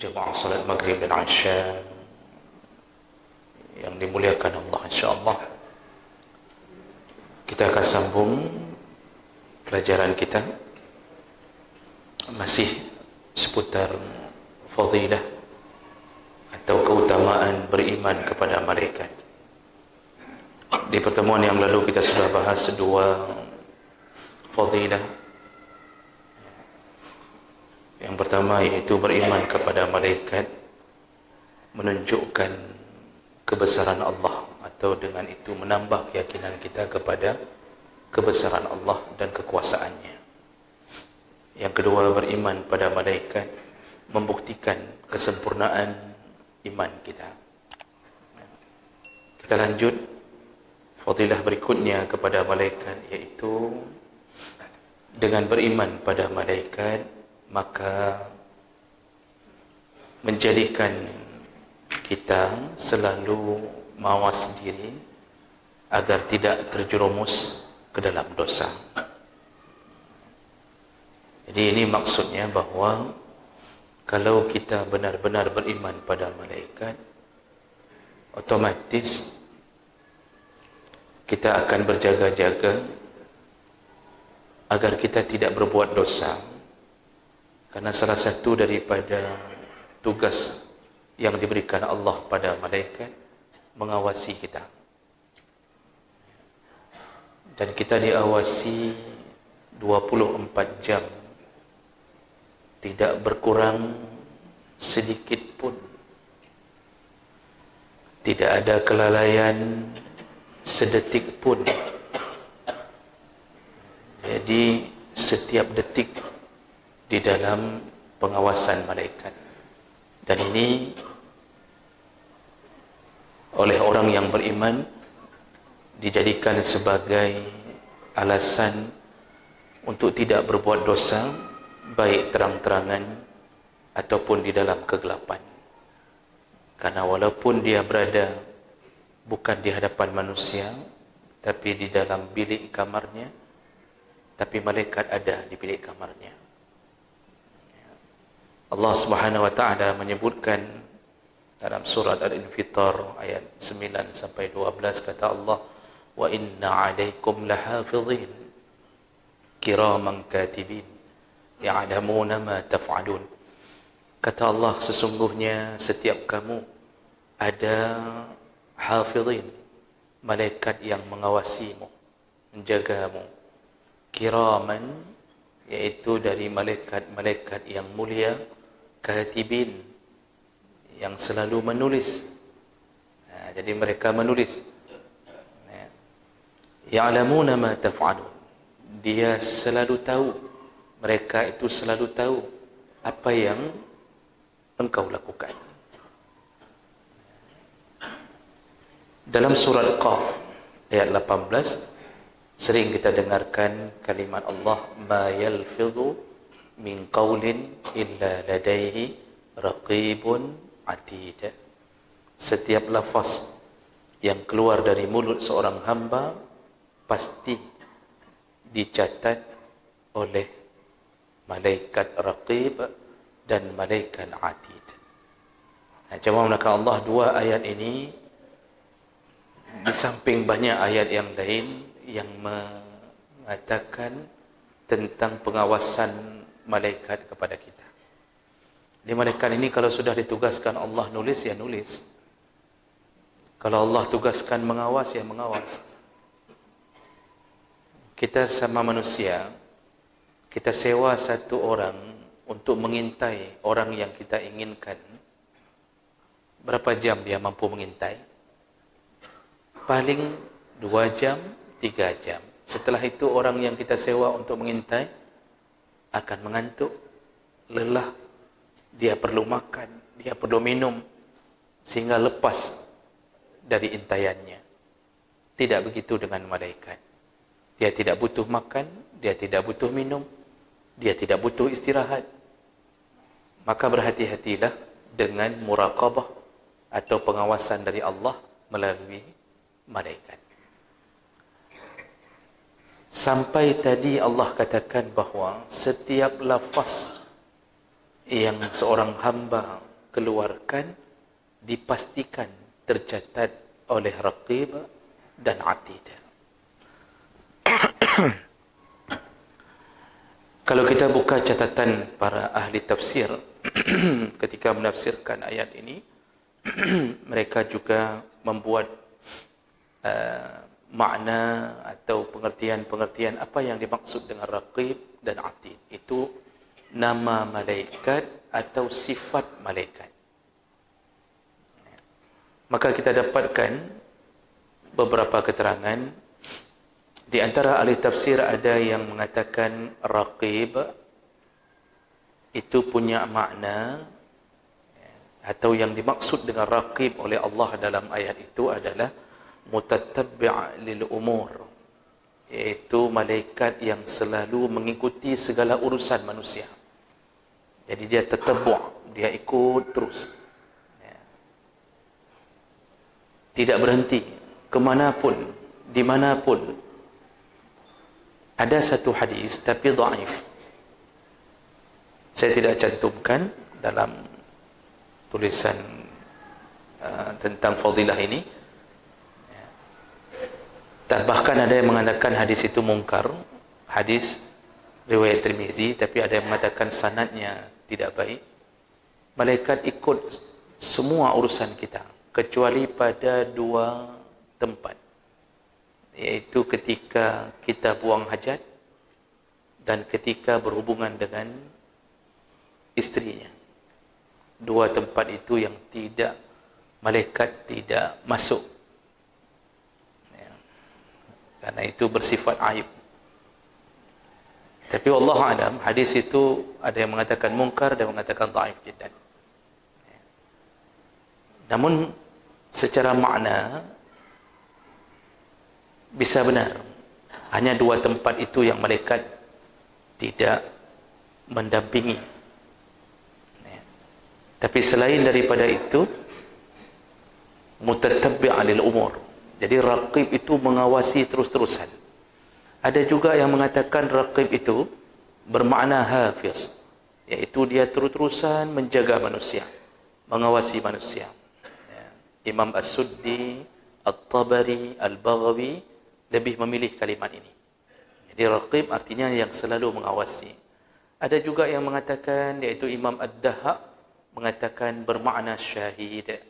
jemaah salat maghrib dan isya yang dimuliakan Allah, insyaAllah kita akan sambung pelajaran kita masih seputar fadilah atau keutamaan beriman kepada malaikat. Di pertemuan yang lalu kita sudah bahas dua fadilah. Yang pertama yaitu beriman kepada malaikat menunjukkan kebesaran Allah, atau dengan itu menambah keyakinan kita kepada kebesaran Allah dan kekuasaannya. Yang kedua, beriman pada malaikat membuktikan kesempurnaan iman kita. Kita lanjut fadilah berikutnya kepada malaikat, yaitu dengan beriman pada malaikat maka menjadikan kita selalu mawas diri agar tidak terjerumus ke dalam dosa. Jadi ini maksudnya bahawa kalau kita benar-benar beriman pada malaikat, otomatis kita akan berjaga-jaga agar kita tidak berbuat dosa. Karena salah satu daripada tugas yang diberikan Allah pada malaikat mengawasi kita. Dan kita diawasi 24 jam. Tidak berkurang sedikit pun. Tidak ada kelalaian sedetik pun. Jadi setiap detik di dalam pengawasan malaikat. Dan ini oleh orang yang beriman dijadikan sebagai alasan untuk tidak berbuat dosa, baik terang-terangan ataupun di dalam kegelapan. Karena walaupun dia berada bukan di hadapan manusia, tapi di dalam bilik kamarnya, tapi malaikat ada di bilik kamarnya. Allah Subhanahu wa taala menyebutkan dalam surat Al-Infitar ayat 9 sampai 12, kata Allah, wa inna 'alaikum lahafizin kiraman katibin ya'lamuna ma taf'alun. Kata Allah, sesungguhnya setiap kamu ada hafizin, malaikat yang mengawasimu, menjagamu. Kiraman, yaitu dari malaikat-malaikat yang mulia, katibin, yang selalu menulis. Jadi mereka menulis. Ya'lamuna ma taf'alun. Dia selalu tahu, mereka itu selalu tahu apa yang engkau lakukan. Dalam surat Qaf ayat 18 sering kita dengarkan kalimat Allah, ma yalfidhu min qawlin illa ladaihi raqibun atid. Setiap lafaz yang keluar dari mulut seorang hamba pasti dicatat oleh malaikat raqib dan malaikat atid. Jemaah maka Allah, dua ayat ini di samping banyak ayat yang lain yang mengatakan tentang pengawasan malaikat kepada kita. Di malaikat ini kalau sudah ditugaskan Allah nulis, ya nulis. Kalau Allah tugaskan mengawas, ya mengawas. Kita sama manusia, kita sewa satu orang untuk mengintai orang yang kita inginkan. Berapa jam dia mampu mengintai? Paling 2 jam, 3 jam. Setelah itu orang yang kita sewa untuk mengintai akan mengantuk, lelah, dia perlu makan, dia perlu minum, sehingga lepas dari intaiannya. Tidak begitu dengan malaikat. Dia tidak butuh makan, dia tidak butuh minum, dia tidak butuh istirahat. Maka berhati-hatilah dengan muraqabah atau pengawasan dari Allah melalui malaikat. Sampai tadi Allah katakan bahawa setiap lafaz yang seorang hamba keluarkan dipastikan tercatat oleh Raqib dan Atid. Kalau kita buka catatan para ahli tafsir ketika menafsirkan ayat ini, mereka juga membuat makna atau pengertian-pengertian apa yang dimaksud dengan Raqib dan Atid. Itu nama malaikat atau sifat malaikat. Maka kita dapatkan beberapa keterangan. Di antara ahli tafsir ada yang mengatakan Raqib itu punya makna, atau yang dimaksud dengan Raqib oleh Allah dalam ayat itu adalah mutatabbi' lil umur, iaitu malaikat yang selalu mengikuti segala urusan manusia. Jadi dia tatabbu', dia ikut terus, tidak berhenti, kemanapun, dimanapun. Ada satu hadis tapi dhaif, saya tidak cantumkan dalam tulisan tentang fadilah ini. Bahkan ada yang mengatakan hadis itu mungkar, hadis riwayat Tirmizi, tapi ada yang mengatakan sanadnya tidak baik. Malaikat ikut semua urusan kita kecuali pada dua tempat, yaitu ketika kita buang hajat dan ketika berhubungan dengan istrinya. Dua tempat itu yang tidak, malaikat tidak masuk, karena itu bersifat aib. Tapi wallahu alam, hadis itu ada yang mengatakan mungkar, ada yang mengatakan dhaif jiddan. Namun secara makna bisa benar. Hanya dua tempat itu yang malaikat tidak mendampingi. Tapi selain daripada itu, mutatabbi' lil umur. Jadi Raqib itu mengawasi terus-terusan. Ada juga yang mengatakan Raqib itu bermakna hafiz, yaitu dia terus-terusan menjaga manusia, mengawasi manusia. Imam As-Suddi, At-Tabari, Al-Baghawi lebih memilih kalimat ini. Jadi Raqib artinya yang selalu mengawasi. Ada juga yang mengatakan, yaitu Imam Ad-Dahhak mengatakan bermakna syahid,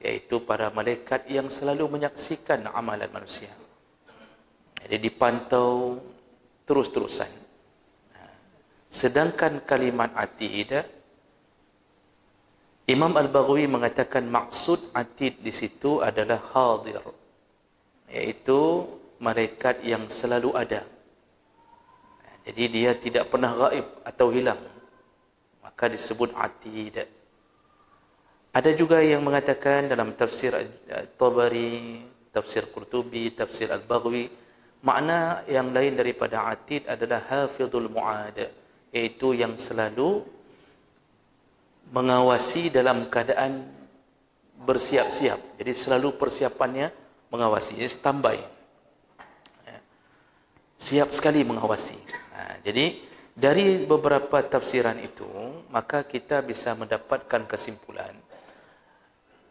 yaitu para malaikat yang selalu menyaksikan amalan manusia. Jadi dipantau terus-terusan. Sedangkan kalimat Atid, Imam Al-Baghawi mengatakan maksud Atid di situ adalah hadir, yaitu malaikat yang selalu ada. Jadi dia tidak pernah gaib atau hilang, maka disebut Atid. Ada juga yang mengatakan dalam tafsir Tabari, tafsir Qurtubi, tafsir Al-Baghawi, makna yang lain daripada Atid adalah hafizul mu'ad, yaitu yang selalu mengawasi dalam keadaan bersiap-siap. Jadi selalu persiapannya mengawasi, jadi standby, siap sekali mengawasi. Jadi dari beberapa tafsiran itu, maka kita bisa mendapatkan kesimpulan,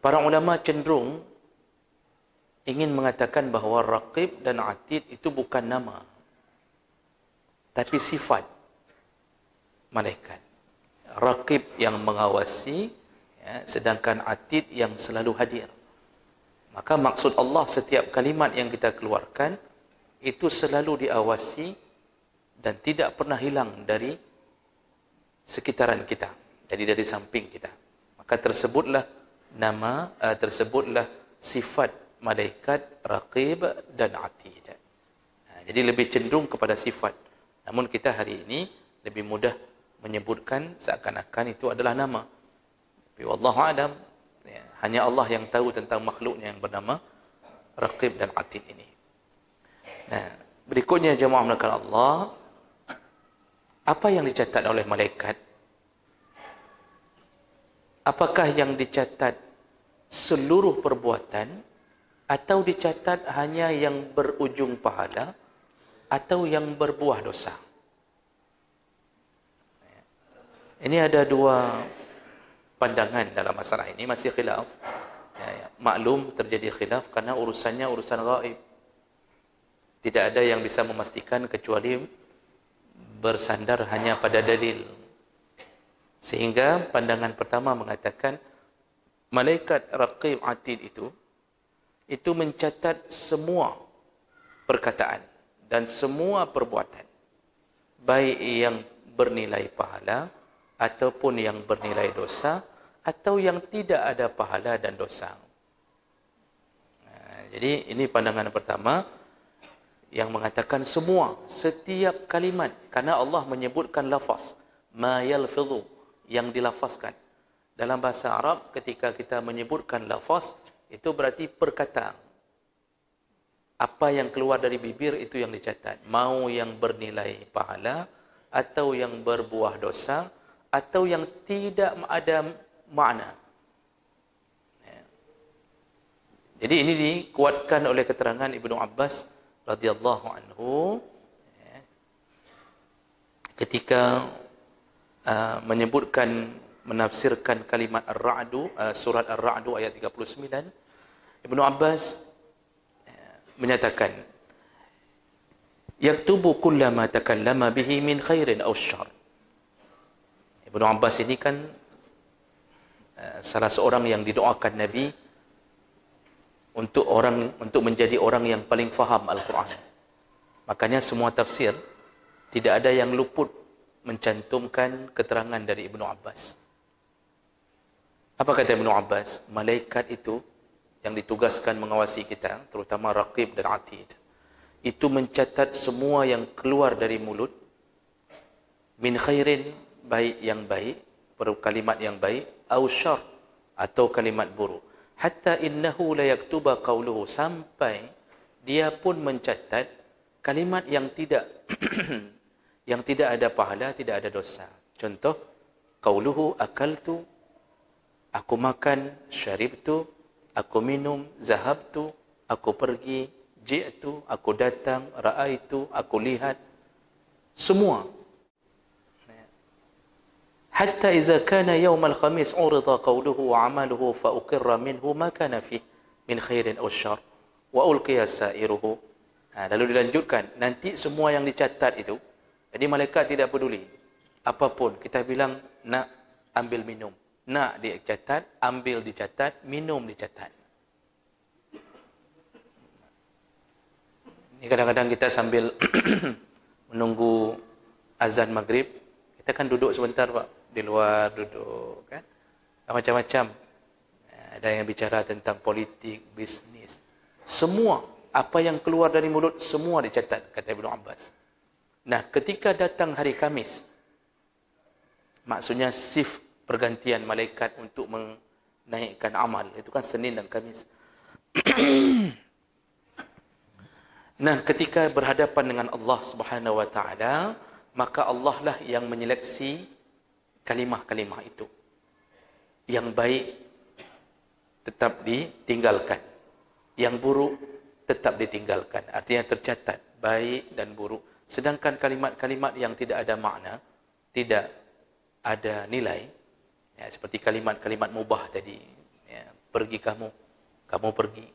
para ulama cenderung ingin mengatakan bahawa Raqib dan Atid itu bukan nama, tapi sifat malaikat. Raqib yang mengawasi, sedangkan Atid yang selalu hadir. Maka maksud Allah, setiap kalimat yang kita keluarkan itu selalu diawasi dan tidak pernah hilang dari sekitaran kita, jadi dari samping kita. Maka tersebutlah nama, tersebutlah sifat malaikat Raqib dan Atid. Jadi lebih cenderung kepada sifat. Namun kita hari ini lebih mudah menyebutkan seakan-akan itu adalah nama. Tapi wallahu a'lam, hanya Allah yang tahu tentang makhluknya yang bernama Raqib dan Atid ini. Nah, berikutnya jemaah melakukan Allah, apa yang dicatat oleh malaikat? Apakah yang dicatat seluruh perbuatan, atau dicatat hanya yang berujung pahala, atau yang berbuah dosa? Ini ada dua pandangan dalam masalah ini, masih khilaf. Maklum terjadi khilaf karena urusannya urusan gaib. Tidak ada yang bisa memastikan kecuali bersandar hanya pada dalil. Sehingga pandangan pertama mengatakan malaikat raqib atid itu mencatat semua perkataan dan semua perbuatan, baik yang bernilai pahala ataupun yang bernilai dosa, atau yang tidak ada pahala dan dosa. Jadi ini pandangan pertama yang mengatakan semua, setiap kalimat, karena Allah menyebutkan lafaz ma yalfidhu, yang dilafazkan. Dalam bahasa Arab ketika kita menyebutkan lafaz, itu berarti perkataan. Apa yang keluar dari bibir itu yang dicatat. Mau yang bernilai pahala, atau yang berbuah dosa, atau yang tidak ada makna. Jadi ini dikuatkan oleh keterangan Ibnu Abbas radhiyallahu anhu ketika menyebutkan, menafsirkan kalimat Ar-Ra'du, surat Ar-Ra'du ayat 39. Ibnu Abbas menyatakan, yaktubu kullama takallama bihi min khairin aw syarr. Ibnu Abbas ini kan salah seorang yang didoakan Nabi untuk menjadi orang yang paling faham Al-Quran. Makanya semua tafsir tidak ada yang luput mencantumkan keterangan dari Ibnu Abbas. Apa kata Ibnu Abbas? Malaikat itu yang ditugaskan mengawasi kita, terutama Raqib dan Atid, itu mencatat semua yang keluar dari mulut, min khairin, baik yang baik, kalimat yang baik, au syarr, atau kalimat buruk. Hatta innahu la yaktuba qawluhu, sampai dia pun mencatat kalimat yang tidak yang tidak ada pahala, tidak ada dosa. Contoh, qawluhu akaltu, aku makan, syaribtu, aku minum, zahabtu, aku pergi, ji'tu, aku datang, ra'aitu, aku lihat. Semua. Hatta iza kana yawm al-khamis urida qawluhu wa amaluhu fa uqirra minhu ma kana fih min khairin aw syarr wa ulqiya sa'iruhu. Lalu dilanjutkan, nanti semua yang dicatat itu, jadi malaikat tidak peduli apapun, kita bilang nak ambil minum, nak dicatat, ambil dicatat, minum dicatat. Ini kadang-kadang kita sambil menunggu azan maghrib, kita kan duduk sebentar Pak, di luar duduk kan, macam-macam. Ada yang bicara tentang politik, bisnis, semua apa yang keluar dari mulut semua dicatat, kata Ibnu Abbas. Nah, ketika datang hari Khamis, maksudnya shift pergantian malaikat untuk menaikkan amal, itu kan Senin dan Khamis. Nah, ketika berhadapan dengan Allah Subhanahu wa taala, maka Allah lah yang menyeleksi kalimah-kalimah itu. Yang baik tetap ditinggalkan, yang buruk tetap ditinggalkan. Artinya tercatat baik dan buruk. Sedangkan kalimat-kalimat yang tidak ada makna, tidak ada nilai, ya, seperti kalimat-kalimat mubah tadi, ya, pergi kamu pergi,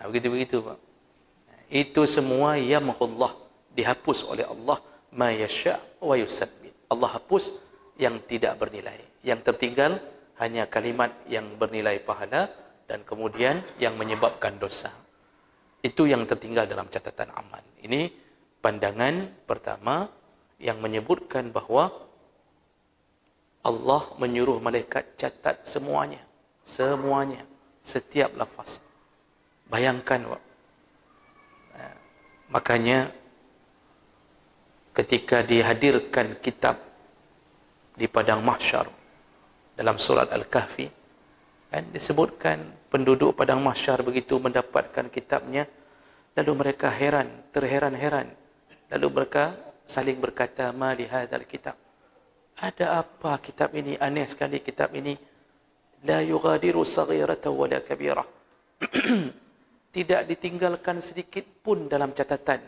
begitu-begitu Pak. Itu semua yamhullah, dihapus oleh Allah, ma yasha' wa yusabbit. Allah hapus yang tidak bernilai. Yang tertinggal hanya kalimat yang bernilai pahala dan kemudian yang menyebabkan dosa. Itu yang tertinggal dalam catatan amal. Ini pandangan pertama yang menyebutkan bahawa Allah menyuruh malaikat catat semuanya. Semuanya. Setiap lafaz. Bayangkan Pak. Makanya ketika dihadirkan kitab di padang mahsyar dalam surat Al-Kahfi, kan disebutkan penduduk padang mahsyar begitu mendapatkan kitabnya, lalu mereka terheran-heran, lalu mereka saling berkata, ma li hadzal kitab, ada apa kitab ini, aneh sekali kitab ini, la yughadiru saghiratan wala kabirah, tidak ditinggalkan sedikit pun dalam catatan.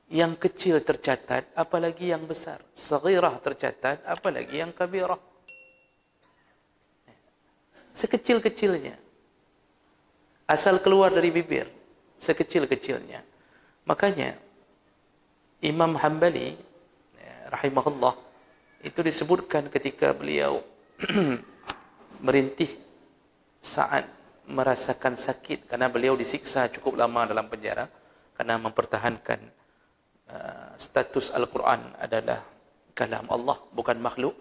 Yang kecil tercatat, apalagi yang besar. Saghirah tercatat, apalagi yang kabirah. sekecil-kecilnya. Asal keluar dari bibir, sekecil-kecilnya. Makanya Imam Hanbali rahimahullah itu disebutkan ketika beliau merintih saat merasakan sakit karena beliau disiksa cukup lama dalam penjara karena mempertahankan status Al-Quran adalah kalam Allah, bukan makhluk,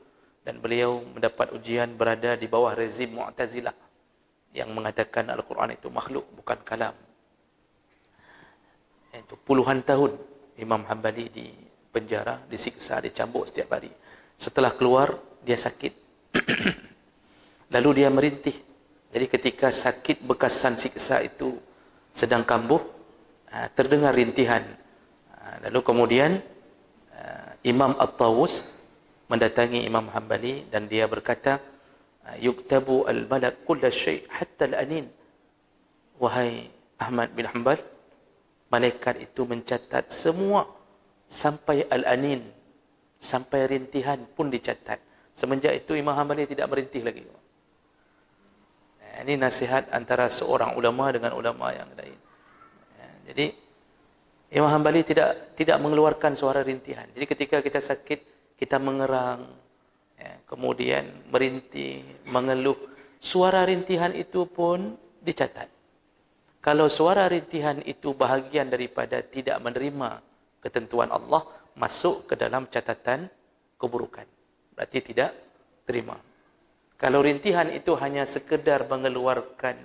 dan beliau mendapat ujian berada di bawah rezim Mu'tazilah yang mengatakan Al-Quran itu makhluk, bukan kalam. Itu puluhan tahun Imam Hanbali di penjara, disiksa, dicambuk setiap hari. Setelah keluar, dia sakit. Lalu dia merintih. Jadi ketika sakit bekasan siksa itu sedang kambuh, terdengar rintihan. Lalu kemudian Imam At-Tawus mendatangi Imam Hanbali dan dia berkata, yuktabu al-malak kulla syai' hatta al-anin. Wahai Ahmad bin Hanbal, malaikat itu mencatat semua sampai al-anin, sampai rintihan pun dicatat. Semenjak itu Imam Hanbali tidak merintih lagi. Ini nasihat antara seorang ulama dengan ulama yang lain. Jadi Imam Hanbali tidak mengeluarkan suara rintihan. Jadi ketika kita sakit, kita mengerang, kemudian merintih, mengeluh, suara rintihan itu pun dicatat. Kalau suara rintihan itu bahagian daripada tidak menerima ketentuan Allah, masuk ke dalam catatan keburukan. Berarti tidak terima. Kalau rintihan itu hanya sekedar mengeluarkan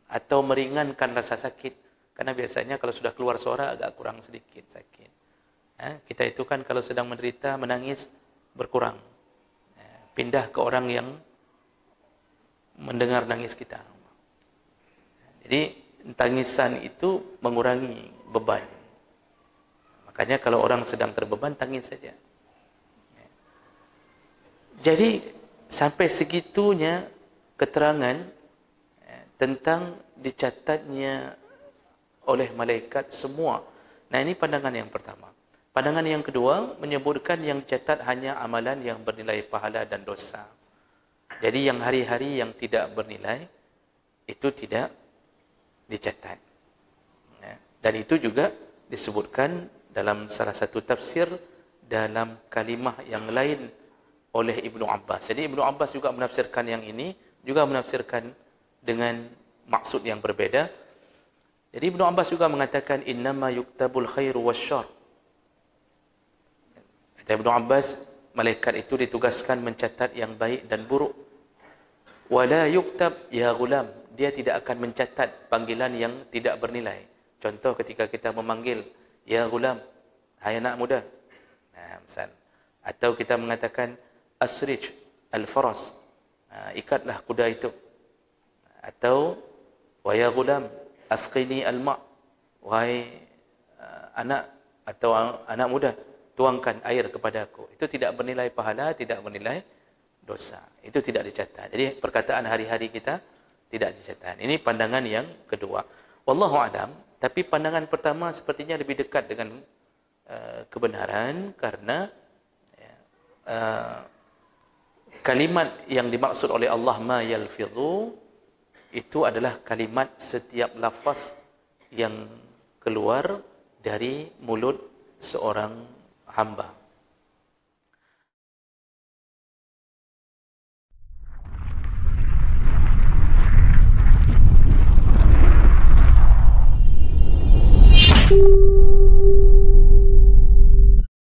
atau meringankan rasa sakit, karena biasanya kalau sudah keluar suara agak kurang sedikit sakit. Kita itu kan kalau sedang menderita, menangis, berkurang. Pindah ke orang yang mendengar nangis kita. Jadi tangisan itu mengurangi beban. Makanya kalau orang sedang terbeban, tangis saja. Jadi sampai segitunya keterangan tentang dicatatnya oleh malaikat semua. Nah, ini pandangan yang pertama. Pandangan yang kedua menyebutkan yang catat hanya amalan yang bernilai pahala dan dosa. Jadi yang hari-hari yang tidak bernilai itu tidak dicatat. Dan itu juga disebutkan dalam salah satu tafsir dalam kalimah yang lain oleh Ibnu Abbas. Jadi Ibnu Abbas juga menafsirkan yang ini, juga menafsirkan dengan maksud yang berbeda. Jadi Ibnu Abbas juga mengatakan innama yuktabul khairu wasyarr. Kata Ibnu Abbas, malaikat itu ditugaskan mencatat yang baik dan buruk. Wala yuktab ya ghulam, dia tidak akan mencatat panggilan yang tidak bernilai. Contoh ketika kita memanggil ya ghulam, hai anak muda. Nah, misal atau kita mengatakan asrij al-faras, ikatlah kuda itu. Atau wa ya ghulam asqini al-ma', wahai anak atau anak muda, tuangkan air kepada aku. Itu tidak bernilai pahala, tidak bernilai dosa. Itu tidak dicatat. Jadi perkataan hari-hari kita tidak dicatat. Ini pandangan yang kedua. Wallahu a'lam, tapi pandangan pertama sepertinya lebih dekat dengan kebenaran karena kalimat yang dimaksud oleh Allah ma yalfidhu itu adalah kalimat setiap lafaz yang keluar dari mulut seorang hamba.